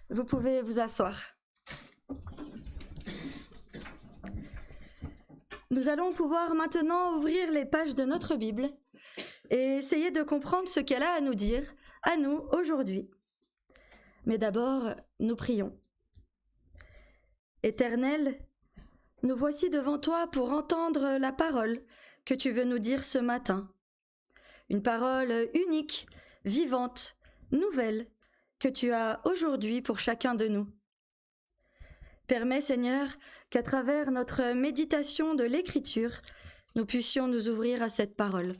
Vous pouvez vous asseoir. Nous allons pouvoir maintenant ouvrir les pages de notre Bible et essayer de comprendre ce qu'elle a à nous dire, à nous, aujourd'hui. Mais d'abord, nous prions. Éternel, nous voici devant toi pour entendre la parole que tu veux nous dire ce matin. Une parole unique, vivante, nouvelle, que tu as aujourd'hui pour chacun de nous. Permets, Seigneur, qu'à travers notre méditation de l'Écriture, nous puissions nous ouvrir à cette parole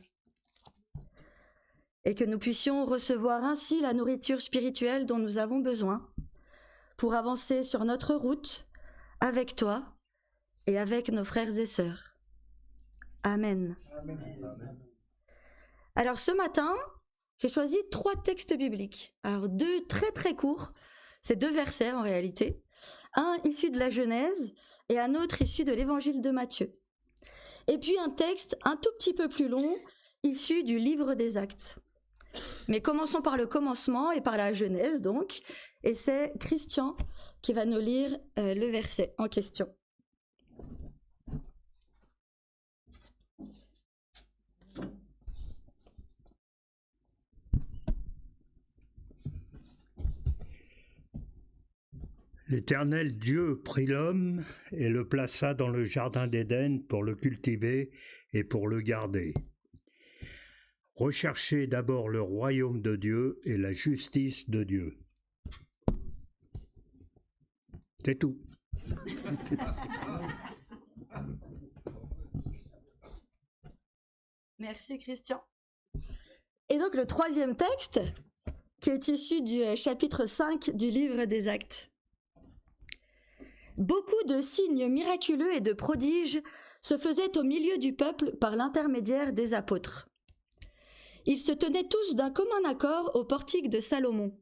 et que nous puissions recevoir ainsi la nourriture spirituelle dont nous avons besoin pour avancer sur notre route avec toi et avec nos frères et sœurs. Amen. Amen. Alors ce matin, j'ai choisi 3 textes bibliques. Alors 2 très très courts, c'est 2 versets en réalité. Un issu de la Genèse et un autre issu de l'Évangile de Matthieu. Et puis un texte un tout petit peu plus long, issu du livre des Actes. Mais commençons par le commencement et par la Genèse donc. Et c'est Christian qui va nous lire le verset en question. L'Éternel Dieu prit l'homme et le plaça dans le jardin d'Éden pour le cultiver et pour le garder. Recherchez d'abord le royaume de Dieu et la justice de Dieu. C'est tout. Merci Christian. Et donc le 3e texte, qui est issu du chapitre 5 du livre des Actes. Beaucoup de signes miraculeux et de prodiges se faisaient au milieu du peuple par l'intermédiaire des apôtres. Ils se tenaient tous d'un commun accord au portique de Salomon.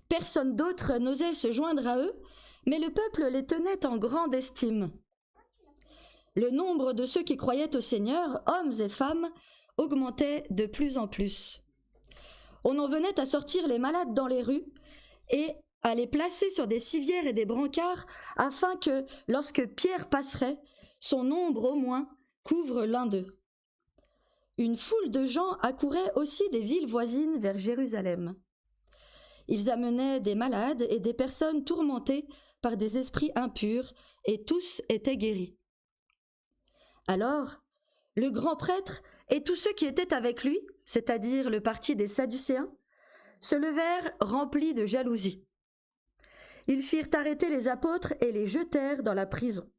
Personne d'autre n'osait se joindre à eux, mais le peuple les tenait en grande estime. Le nombre de ceux qui croyaient au Seigneur, hommes et femmes, augmentait de plus en plus. On en venait à sortir les malades dans les rues et à les placer sur des civières et des brancards afin que, lorsque Pierre passerait, son ombre au moins couvre l'un d'eux. Une foule de gens accourait aussi des villes voisines vers Jérusalem. Ils amenaient des malades et des personnes tourmentées par des esprits impurs, et tous étaient guéris. Alors, le grand prêtre et tous ceux qui étaient avec lui, c'est-à-dire le parti des Sadducéens, se levèrent remplis de jalousie. Ils firent arrêter les apôtres et les jetèrent dans la prison.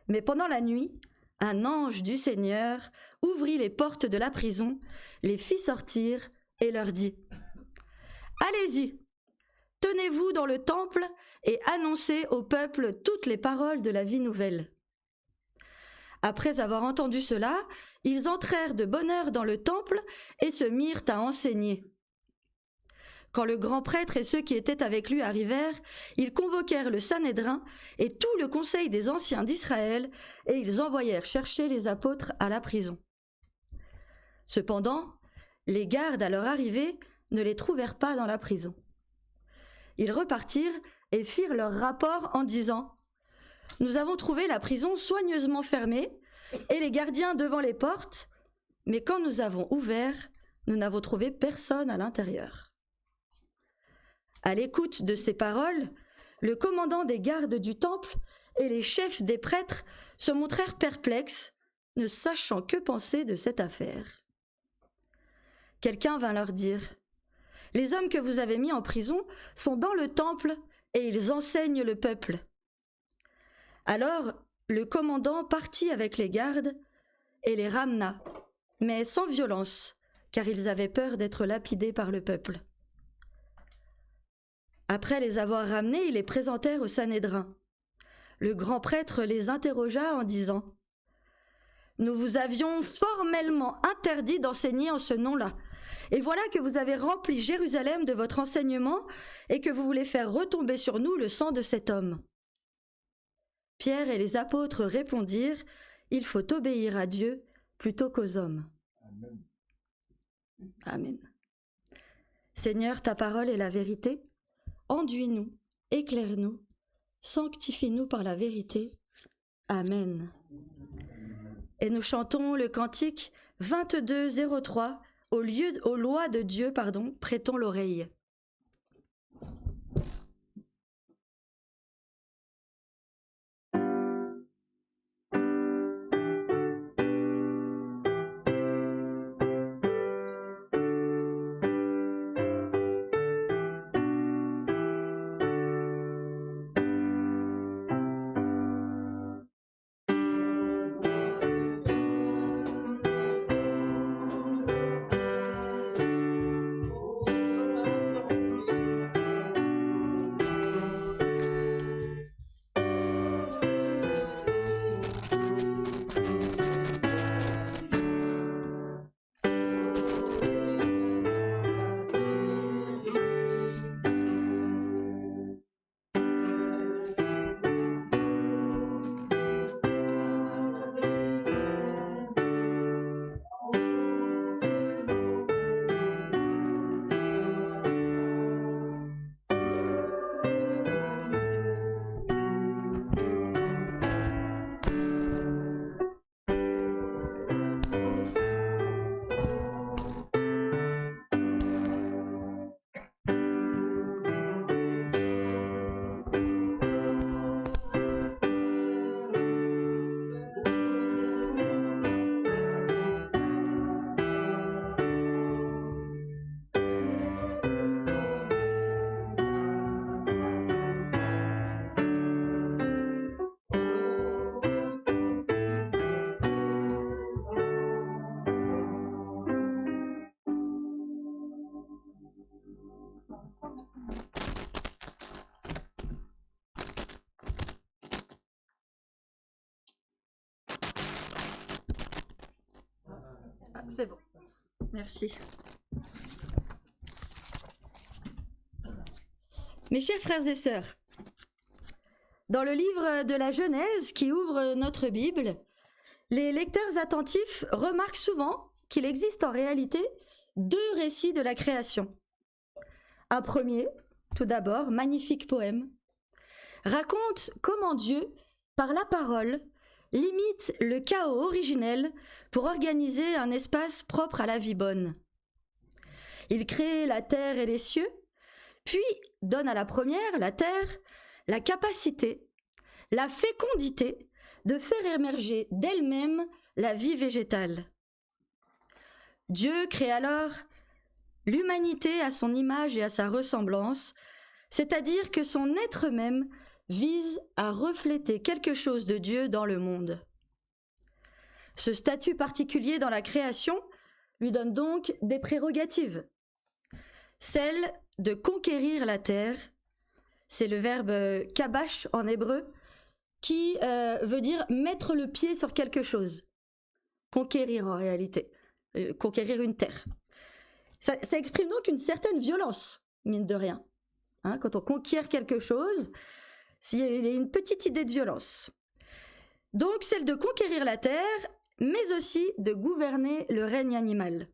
Mais pendant la nuit, un ange du Seigneur ouvrit les portes de la prison, les fit sortir et leur dit : « Allez-y, tenez-vous dans le temple et annoncez au peuple toutes les paroles de la vie nouvelle. » Après avoir entendu cela, ils entrèrent de bonne heure dans le temple et se mirent à enseigner. Quand le grand prêtre et ceux qui étaient avec lui arrivèrent, ils convoquèrent le Sanhédrin et tout le conseil des anciens d'Israël, et ils envoyèrent chercher les apôtres à la prison. Cependant, les gardes à leur arrivée ne les trouvèrent pas dans la prison. Ils repartirent et firent leur rapport en disant : « Nous avons trouvé la prison soigneusement fermée et les gardiens devant les portes, mais quand nous avons ouvert, nous n'avons trouvé personne à l'intérieur. » À l'écoute de ces paroles, le commandant des gardes du temple et les chefs des prêtres se montrèrent perplexes, ne sachant que penser de cette affaire. Quelqu'un vint leur dire : « Les hommes que vous avez mis en prison sont dans le temple et ils enseignent le peuple. » Alors le commandant partit avec les gardes et les ramena, mais sans violence, car ils avaient peur d'être lapidés par le peuple. Après les avoir ramenés, ils les présentèrent au Sanhédrin. Le grand prêtre les interrogea en disant : « Nous vous avions formellement interdit d'enseigner en ce nom-là, et voilà que vous avez rempli Jérusalem de votre enseignement et que vous voulez faire retomber sur nous le sang de cet homme. » Pierre et les apôtres répondirent : « Il faut obéir à Dieu plutôt qu'aux hommes. » Amen. Amen. Seigneur, ta parole est la vérité. enduis-nous, éclaire-nous, sanctifie-nous par la vérité. Amen. Et nous chantons le cantique 2203, aux lois de Dieu, prêtons l'oreille. C'est bon. Merci. Mes chers frères et sœurs, dans le livre de la Genèse qui ouvre notre Bible, les lecteurs attentifs remarquent souvent qu'il existe en réalité 2 récits de la création. Un premier, tout d'abord, magnifique poème, raconte comment Dieu, par la parole, limite le chaos originel pour organiser un espace propre à la vie bonne. Il crée la terre et les cieux, puis donne à la première, la terre, la capacité, la fécondité de faire émerger d'elle-même la vie végétale. Dieu crée alors l'humanité à son image et à sa ressemblance, c'est-à-dire que son être même vise à refléter quelque chose de Dieu dans le monde. Ce statut particulier dans la création lui donne donc des prérogatives. Celle de conquérir la terre, c'est le verbe kabash en hébreu, qui veut dire mettre le pied sur quelque chose. Conquérir en réalité, conquérir une terre. Ça exprime donc une certaine violence, mine de rien. Quand on conquiert quelque chose, il y a une petite idée de violence. Donc celle de conquérir la terre, mais aussi de gouverner le règne animal.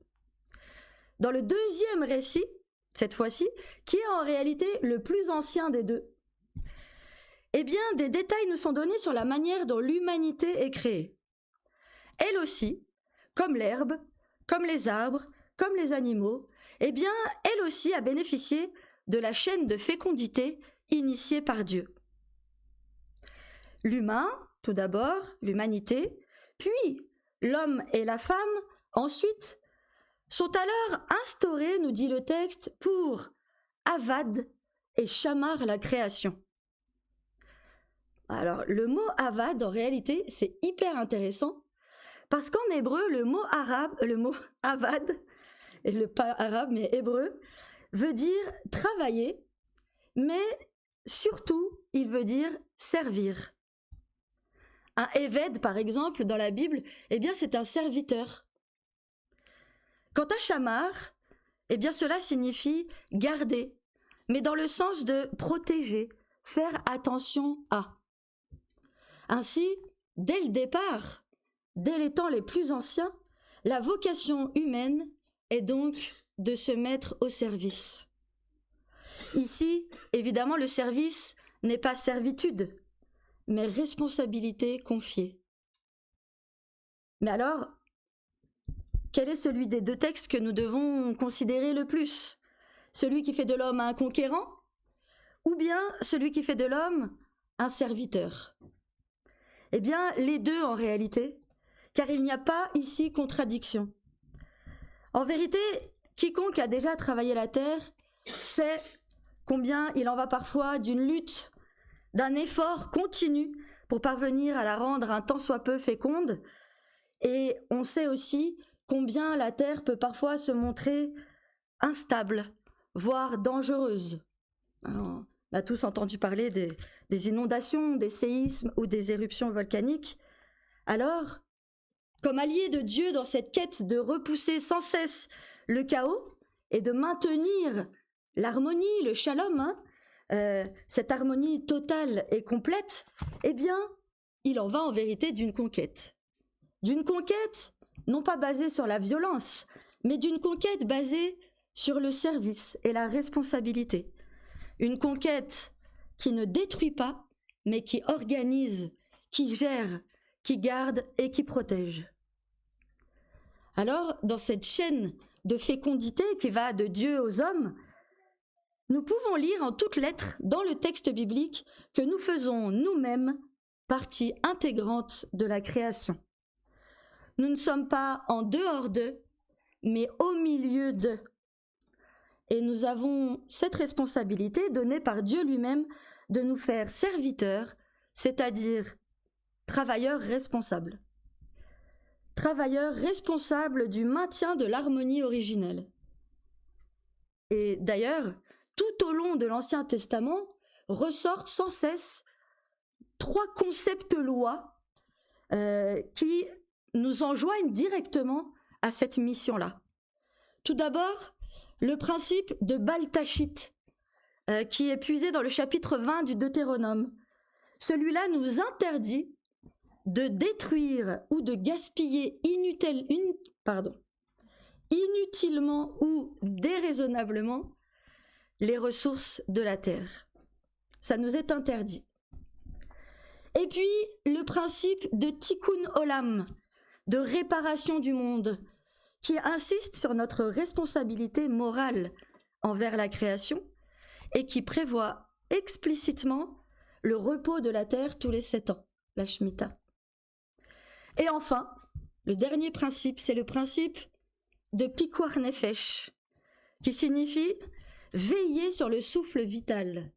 Dans le deuxième récit, cette fois-ci, qui est en réalité le plus ancien des 2, eh bien, des détails nous sont donnés sur la manière dont l'humanité est créée. Elle aussi, comme l'herbe, comme les arbres, comme les animaux, eh bien, elle aussi a bénéficié de la chaîne de fécondité initiée par Dieu. L'humain, tout d'abord, l'humanité, puis l'homme et la femme, ensuite, sont alors instaurés, nous dit le texte, pour avad et shamar la création. Alors, le mot avad, en réalité, c'est hyper intéressant, parce qu'en hébreu, le mot avad, et pas arabe, mais hébreu, veut dire travailler, mais surtout, il veut dire servir. Un éved, par exemple, dans la Bible, eh bien, c'est un serviteur. Quant à shamar, eh bien, cela signifie garder, mais dans le sens de protéger, faire attention à. Ainsi, dès le départ, dès les temps les plus anciens, la vocation humaine est donc de se mettre au service. Ici, évidemment, le service n'est pas servitude, mais responsabilité confiée. Mais alors, quel est celui des deux textes que nous devons considérer le plus? Celui qui fait de l'homme un conquérant ou bien celui qui fait de l'homme un serviteur? Eh bien, les deux en réalité, car il n'y a pas ici contradiction. En vérité, quiconque a déjà travaillé la terre sait combien il en va parfois d'une lutte, d'un effort continu pour parvenir à la rendre un tant soit peu féconde, et on sait aussi combien la terre peut parfois se montrer instable, voire dangereuse. On a tous entendu parler des inondations, des séismes ou des éruptions volcaniques. Alors, comme allié de Dieu dans cette quête de repousser sans cesse le chaos et de maintenir l'harmonie, le shalom, cette harmonie totale et complète, eh bien, il en va en vérité d'une conquête. D'une conquête non pas basée sur la violence, mais d'une conquête basée sur le service et la responsabilité. Une conquête qui ne détruit pas, mais qui organise, qui gère, qui garde et qui protège. Alors, dans cette chaîne de fécondité qui va de Dieu aux hommes, nous pouvons lire en toutes lettres dans le texte biblique que nous faisons nous-mêmes partie intégrante de la création. Nous ne sommes pas en dehors d'eux, mais au milieu d'eux. Et nous avons cette responsabilité donnée par Dieu lui-même de nous faire serviteurs, c'est-à-dire travailleurs responsables. Travailleurs responsables du maintien de l'harmonie originelle. Et d'ailleurs, tout au long de l'Ancien Testament, ressortent sans cesse 3 concepts-lois qui nous enjoignent directement à cette mission-là. Tout d'abord, le principe de Baltachit, qui est puisé dans le chapitre 20 du Deutéronome. Celui-là nous interdit de détruire ou de gaspiller inutilement ou déraisonnablement les ressources de la terre. Ça nous est interdit. Et puis, le principe de Tikkun Olam, de réparation du monde, qui insiste sur notre responsabilité morale envers la création et qui prévoit explicitement le repos de la terre tous les 7 ans, la Shemitah. Et enfin, le dernier principe, c'est le principe de Pikuach Nefesh, qui signifie veiller sur le souffle vital,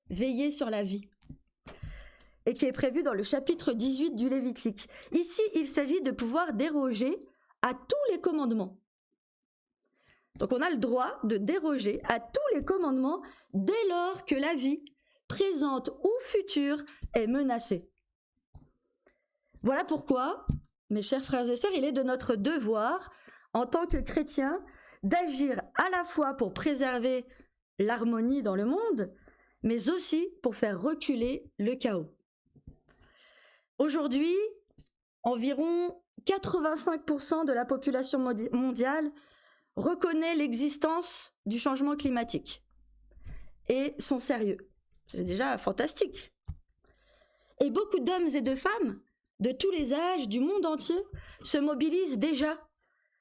veiller sur la vie, et qui est prévu dans le chapitre 18 du Lévitique. Ici, il s'agit de pouvoir déroger à tous les commandements. Donc on a le droit de déroger à tous les commandements dès lors que la vie, présente ou future, est menacée. Voilà pourquoi, mes chers frères et sœurs, il est de notre devoir, en tant que chrétiens, d'agir à la fois pour préserver l'harmonie dans le monde, mais aussi pour faire reculer le chaos. Aujourd'hui, environ 85% de la population mondiale reconnaît l'existence du changement climatique et son sérieux. C'est déjà fantastique. Et beaucoup d'hommes et de femmes de tous les âges du monde entier se mobilisent déjà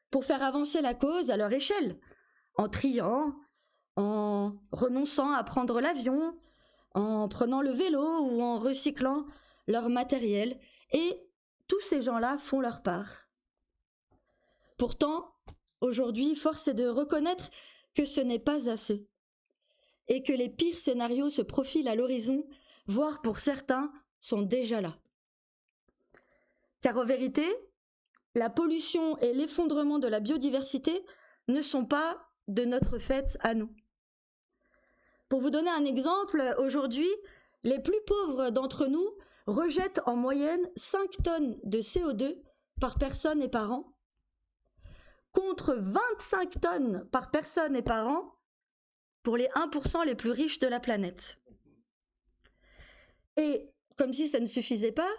pour faire avancer la cause à leur échelle, en triant, en renonçant à prendre l'avion, en prenant le vélo ou en recyclant leur matériel. Et tous ces gens-là font leur part. Pourtant, aujourd'hui, force est de reconnaître que ce n'est pas assez et que les pires scénarios se profilent à l'horizon, voire pour certains sont déjà là. Car en vérité, la pollution et l'effondrement de la biodiversité ne sont pas de notre fait à nous. Pour vous donner un exemple, aujourd'hui, les plus pauvres d'entre nous rejettent en moyenne 5 tonnes de CO2 par personne et par an, contre 25 tonnes par personne et par an pour les 1% les plus riches de la planète. Et comme si ça ne suffisait pas,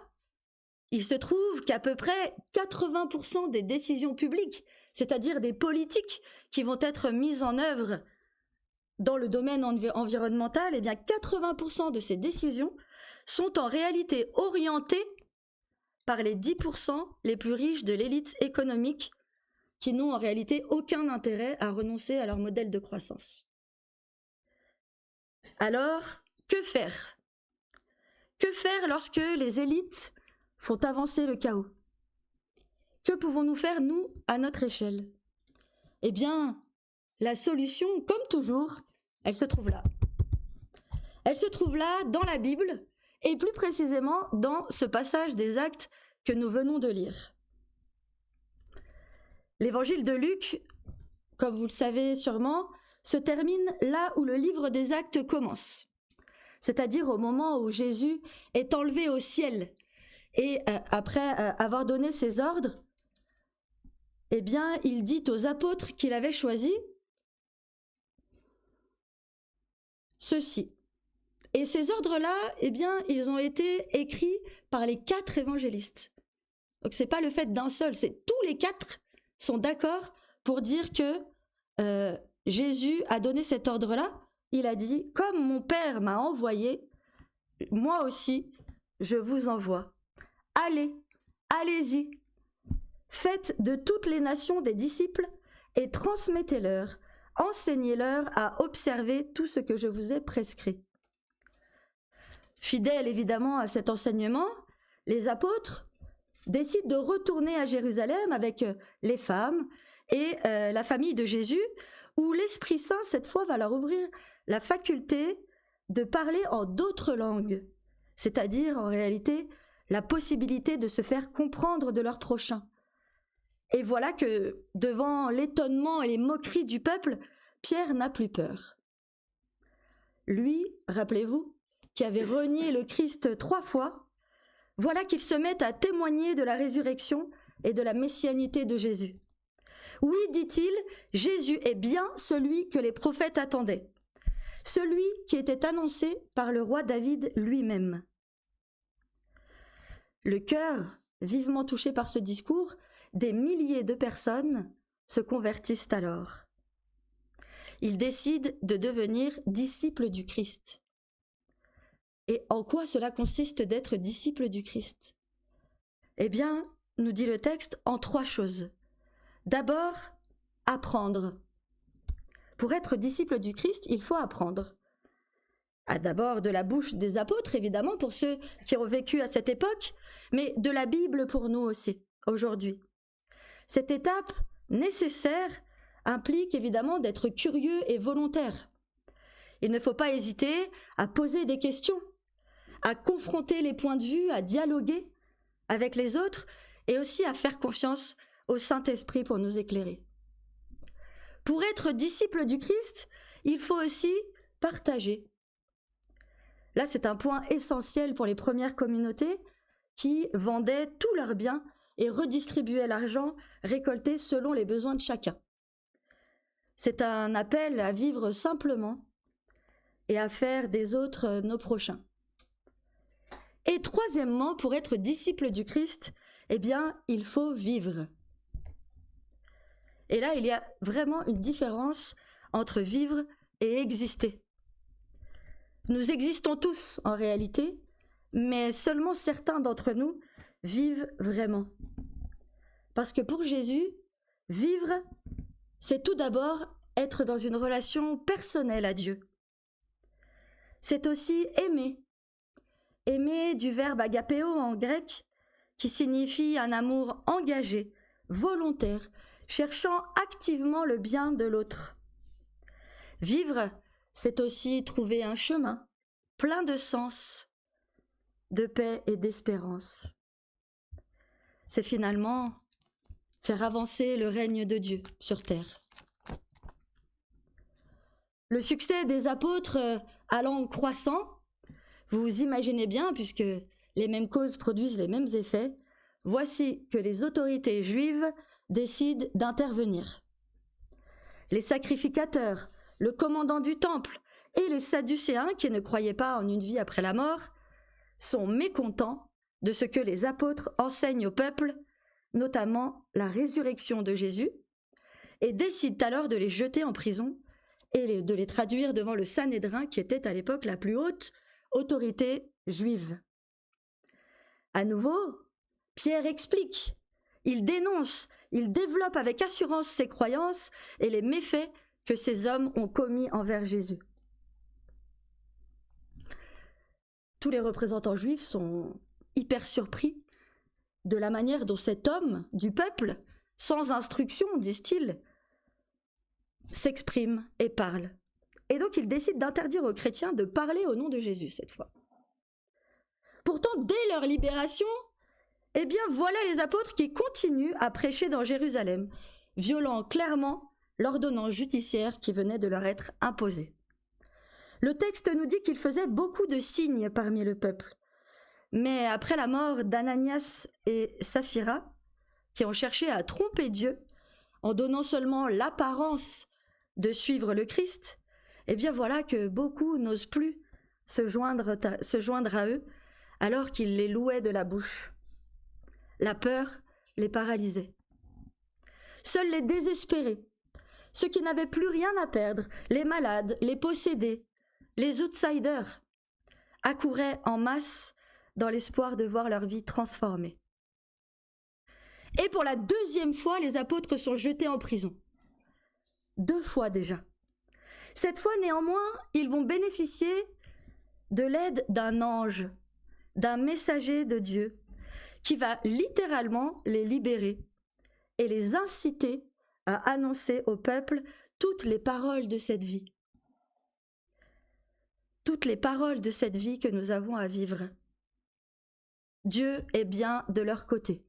il se trouve qu'à peu près 80% des décisions publiques, c'est-à-dire des politiques qui vont être mises en œuvre dans le domaine environnemental, eh bien 80% de ces décisions sont en réalité orientées par les 10% les plus riches de l'élite économique qui n'ont en réalité aucun intérêt à renoncer à leur modèle de croissance. Alors, que faire ? Que faire lorsque les élites font avancer le chaos ? Que pouvons-nous faire, nous, à notre échelle ? Eh bien, la solution, comme toujours, elle se trouve là. Elle se trouve là, dans la Bible, et plus précisément dans ce passage des Actes que nous venons de lire. L'évangile de Luc, comme vous le savez sûrement, se termine là où le livre des Actes commence, c'est-à-dire au moment où Jésus est enlevé au ciel et après avoir donné ses ordres, eh bien, il dit aux apôtres qu'il avait choisis ceci. Et ces ordres-là, eh bien, ils ont été écrits par les 4 évangélistes. Donc, c'est pas le fait d'un seul, c'est tous les 4 sont d'accord pour dire que Jésus a donné cet ordre-là. Il a dit, comme mon Père m'a envoyé, moi aussi, je vous envoie. Allez-y. Faites de toutes les nations des disciples et transmettez-leur, enseignez-leur à observer tout ce que je vous ai prescrit. Fidèles évidemment à cet enseignement, les apôtres décident de retourner à Jérusalem avec les femmes et la famille de Jésus, où l'Esprit Saint, cette fois, va leur ouvrir la faculté de parler en d'autres langues, c'est-à-dire en réalité la possibilité de se faire comprendre de leur prochain. Et voilà que, devant l'étonnement et les moqueries du peuple, Pierre n'a plus peur. Lui, rappelez-vous, qui avait renié le Christ 3 fois, voilà qu'il se met à témoigner de la résurrection et de la messianité de Jésus. Oui, dit-il, Jésus est bien celui que les prophètes attendaient, celui qui était annoncé par le roi David lui-même. Le cœur, vivement touché par ce discours, des milliers de personnes se convertissent alors. Ils décident de devenir disciples du Christ. Et en quoi cela consiste d'être disciple du Christ ? Eh bien, nous dit le texte, en 3 choses. D'abord, apprendre. Pour être disciple du Christ, il faut apprendre. D'abord de la bouche des apôtres, évidemment, pour ceux qui ont vécu à cette époque, mais de la Bible pour nous aussi, aujourd'hui. Cette étape nécessaire implique évidemment d'être curieux et volontaire. Il ne faut pas hésiter à poser des questions, à confronter les points de vue, à dialoguer avec les autres et aussi à faire confiance au Saint-Esprit pour nous éclairer. Pour être disciple du Christ, il faut aussi partager. Là, c'est un point essentiel pour les premières communautés qui vendaient tous leurs biens et redistribuaient l'argent récolté selon les besoins de chacun. C'est un appel à vivre simplement et à faire des autres nos prochains. Et troisièmement, pour être disciple du Christ, eh bien, il faut vivre. Et là, il y a vraiment une différence entre vivre et exister. Nous existons tous en réalité, mais seulement certains d'entre nous vivent vraiment. Parce que pour Jésus, vivre, c'est tout d'abord être dans une relation personnelle à Dieu. C'est aussi aimer. Aimer du verbe agapéo en grec, qui signifie un amour engagé, volontaire, cherchant activement le bien de l'autre. Vivre, c'est aussi trouver un chemin plein de sens, de paix et d'espérance. C'est finalement faire avancer le règne de Dieu sur terre. Le succès des apôtres allant croissant, vous imaginez bien, puisque les mêmes causes produisent les mêmes effets, voici que les autorités juives décident d'intervenir. Les sacrificateurs, le commandant du temple et les sadducéens, qui ne croyaient pas en une vie après la mort, sont mécontents de ce que les apôtres enseignent au peuple, notamment la résurrection de Jésus, et décident alors de les jeter en prison et de les traduire devant le Sanhédrin, qui était à l'époque la plus haute autorité juive. À nouveau, Pierre explique, il dénonce, il développe avec assurance ses croyances et les méfaits que ces hommes ont commis envers Jésus. Tous les représentants juifs sont hyper surpris de la manière dont cet homme du peuple, sans instruction, disent-ils, s'exprime et parle. Et donc ils décident d'interdire aux chrétiens de parler au nom de Jésus cette fois. Pourtant, dès leur libération, eh bien voilà les apôtres qui continuent à prêcher dans Jérusalem, violant clairement l'ordonnance judiciaire qui venait de leur être imposée. Le texte nous dit qu'ils faisaient beaucoup de signes parmi le peuple. Mais après la mort d'Ananias et Saphira, qui ont cherché à tromper Dieu en donnant seulement l'apparence de suivre le Christ, eh bien voilà que beaucoup n'osent plus se joindre à eux alors qu'ils les louaient de la bouche. La peur les paralysait. Seuls les désespérés, ceux qui n'avaient plus rien à perdre, les malades, les possédés, les outsiders, accouraient en masse dans l'espoir de voir leur vie transformée. Et pour la deuxième fois, les apôtres sont jetés en prison. 2 fois déjà. Cette fois, néanmoins, ils vont bénéficier de l'aide d'un ange, d'un messager de Dieu, qui va littéralement les libérer et les inciter à annoncer au peuple toutes les paroles de cette vie. Toutes les paroles de cette vie que nous avons à vivre. Dieu est bien de leur côté.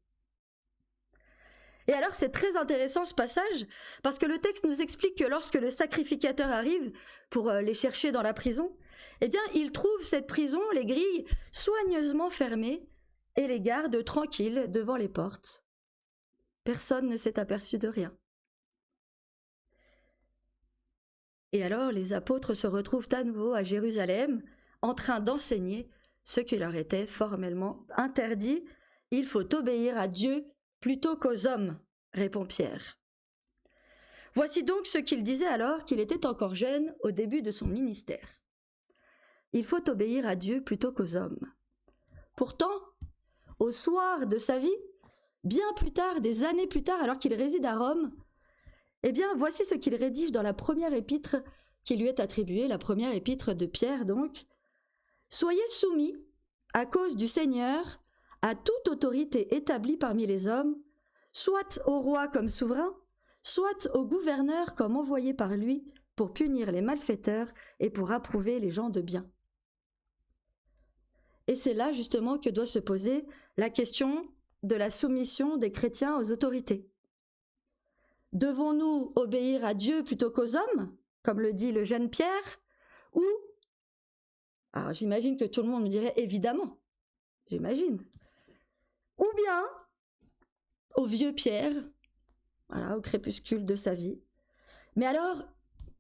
Et alors c'est très intéressant ce passage, parce que le texte nous explique que lorsque le sacrificateur arrive pour les chercher dans la prison, eh bien il trouve cette prison, les grilles soigneusement fermées, et les garde tranquilles devant les portes. Personne ne s'est aperçu de rien. Et alors les apôtres se retrouvent à nouveau à Jérusalem, en train d'enseigner ce qui leur était formellement interdit. Il faut obéir à Dieu plutôt qu'aux hommes, répond Pierre. Voici donc ce qu'il disait alors qu'il était encore jeune au début de son ministère. Il faut obéir à Dieu plutôt qu'aux hommes. Pourtant, au soir de sa vie, bien plus tard, des années plus tard, alors qu'il réside à Rome, eh bien, voici ce qu'il rédige dans la première épître qui lui est attribuée, la première épître de Pierre donc. « Soyez soumis, à cause du Seigneur, à toute autorité établie parmi les hommes, soit au roi comme souverain, soit au gouverneur comme envoyé par lui pour punir les malfaiteurs et pour approuver les gens de bien. » Et c'est là justement que doit se poser la question de la soumission des chrétiens aux autorités. Devons-nous obéir à Dieu plutôt qu'aux hommes, comme le dit le jeune Pierre, ou, alors j'imagine que tout le monde me dirait évidemment, j'imagine, ou bien au vieux Pierre, voilà, au crépuscule de sa vie. Mais alors,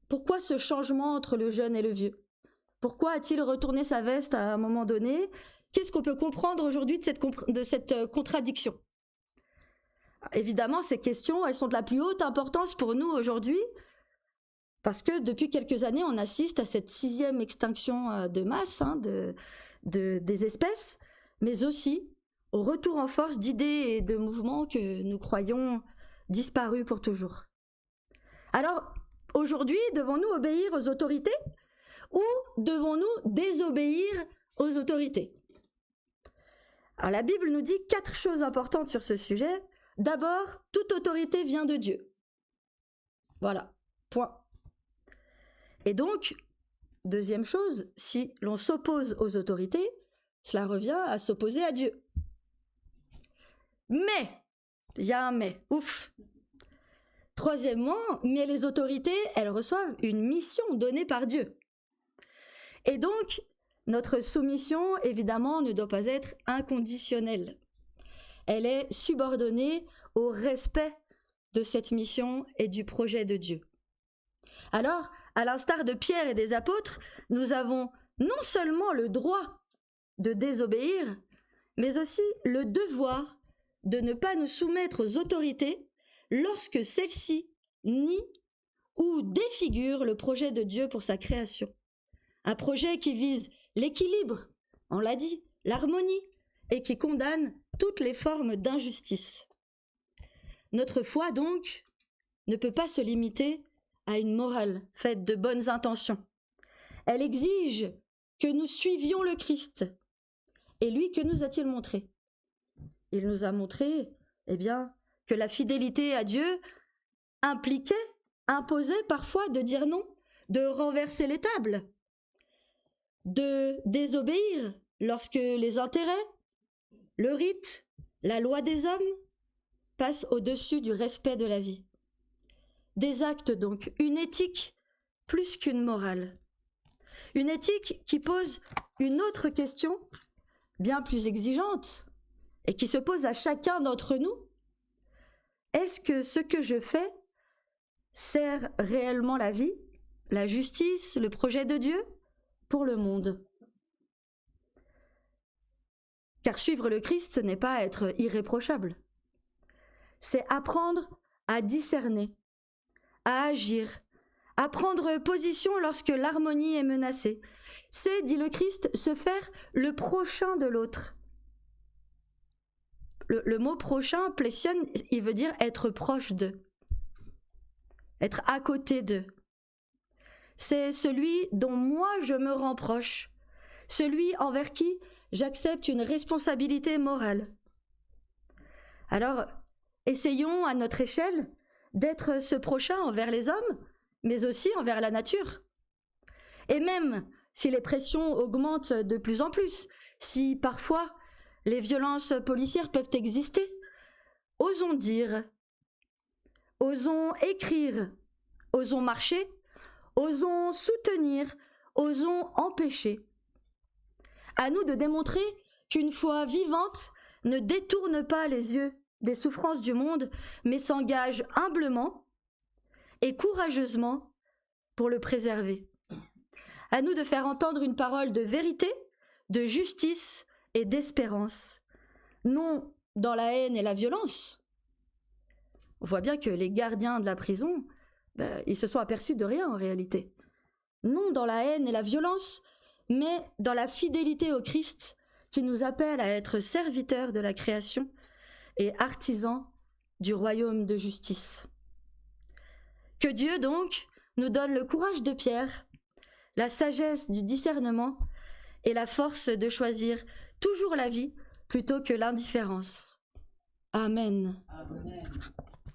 pourquoi ce changement entre le jeune et le vieux ? Pourquoi a-t-il retourné sa veste à un moment donné ? Qu'est-ce qu'on peut comprendre aujourd'hui de cette contradiction ? Évidemment, ces questions, elles sont de la plus haute importance pour nous aujourd'hui, parce que depuis quelques années, on assiste à cette 6e extinction de masse des espèces, mais aussi au retour en force d'idées et de mouvements que nous croyons disparus pour toujours. Alors, aujourd'hui, devons-nous obéir aux autorités ou devons-nous désobéir aux autorités ? Alors, la Bible nous dit 4 choses importantes sur ce sujet. D'abord, toute autorité vient de Dieu. Voilà, point. Et donc, deuxième chose, si l'on s'oppose aux autorités, cela revient à s'opposer à Dieu. Mais, il y a un mais, ouf. Troisièmement, mais les autorités, elles reçoivent une mission donnée par Dieu. Et donc, notre soumission, évidemment, ne doit pas être inconditionnelle. Elle est subordonnée au respect de cette mission et du projet de Dieu. Alors, à l'instar de Pierre et des apôtres, nous avons non seulement le droit de désobéir, mais aussi le devoir de ne pas nous soumettre aux autorités lorsque celles-ci nient ou défigure le projet de Dieu pour sa création. Un projet qui vise l'équilibre, on l'a dit, l'harmonie, et qui condamne toutes les formes d'injustice. Notre foi, donc, ne peut pas se limiter à une morale faite de bonnes intentions. Elle exige que nous suivions le Christ. Et lui, que nous a-t-il montré? Il nous a montré, que la fidélité à Dieu imposait parfois de dire non, de renverser les tables, de désobéir lorsque les intérêts, le rite, la loi des hommes passent au-dessus du respect de la vie. Des actes donc, une éthique plus qu'une morale. Une éthique qui pose une autre question, bien plus exigeante, et qui se pose à chacun d'entre nous. Est-ce que ce que je fais sert réellement la vie, la justice, le projet de Dieu pour le monde? Car suivre le Christ, ce n'est pas être irréprochable. C'est apprendre à discerner, à agir, à prendre position lorsque l'harmonie est menacée. C'est, dit le Christ, se faire le prochain de l'autre. Le mot prochain, plésion, il veut dire être proche d'eux, être à côté d'eux. C'est celui dont moi je me rends proche, celui envers qui j'accepte une responsabilité morale. Alors, essayons à notre échelle d'être ce prochain envers les hommes, mais aussi envers la nature. Et même si les pressions augmentent de plus en plus, si parfois les violences policières peuvent exister, osons dire, osons écrire, osons marcher, osons soutenir, osons empêcher. À nous de démontrer qu'une foi vivante ne détourne pas les yeux des souffrances du monde, mais s'engage humblement et courageusement pour le préserver. À nous de faire entendre une parole de vérité, de justice et d'espérance, non dans la haine et la violence. On voit bien que les gardiens de la prison, ils se sont aperçus de rien en réalité. Non dans la haine et la violence, mais dans la fidélité au Christ qui nous appelle à être serviteurs de la création et artisans du royaume de justice. Que Dieu donc nous donne le courage de Pierre, la sagesse du discernement et la force de choisir toujours la vie plutôt que l'indifférence. Amen. Amen.